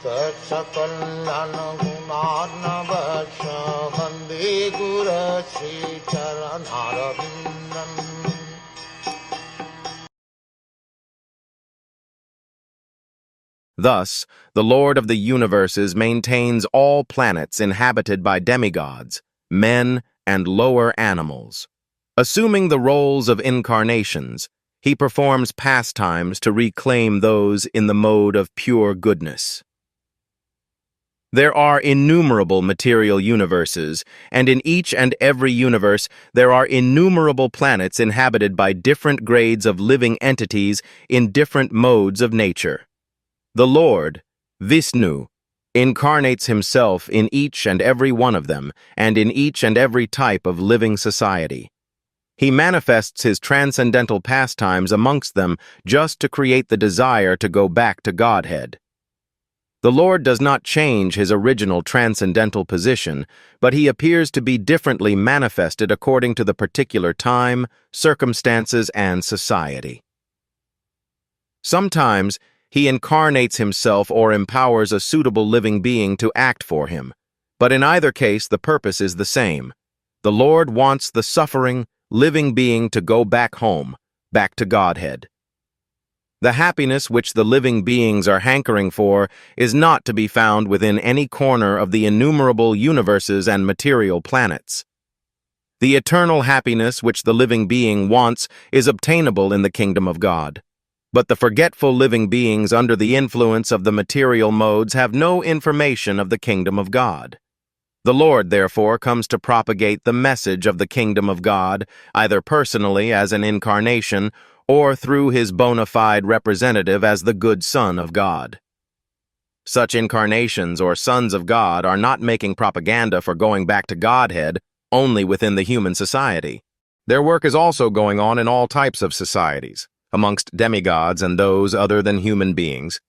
Sakal Gunarnavasha Vande Guru Sri Charanaravindan. Thus, the Lord of the universes maintains all planets inhabited by demigods, men, and lower animals. Assuming the roles of incarnations, he performs pastimes to reclaim those in the mode of pure goodness. There are innumerable material universes, and in each and every universe there are innumerable planets inhabited by different grades of living entities in different modes of nature. The Lord, Vishnu, incarnates himself in each and every one of them and in each and every type of living society. He manifests his transcendental pastimes amongst them just to create the desire to go back to Godhead. The Lord does not change his original transcendental position, but he appears to be differently manifested according to the particular time, circumstances, and society. Sometimes, he incarnates himself or empowers a suitable living being to act for him, but in either case the purpose is the same. The Lord wants the suffering, living being to go back home, back to Godhead. The happiness which the living beings are hankering for is not to be found within any corner of the innumerable universes and material planets. The eternal happiness which the living being wants is obtainable in the kingdom of God. But the forgetful living beings under the influence of the material modes have no information of the kingdom of God. The Lord, therefore, comes to propagate the message of the kingdom of God, either personally as an incarnation or through his bona fide representative as the good Son of God. Such incarnations or sons of God are not making propaganda for going back to Godhead only within the human society. Their work is also going on in all types of societies, amongst demigods and those other than human beings,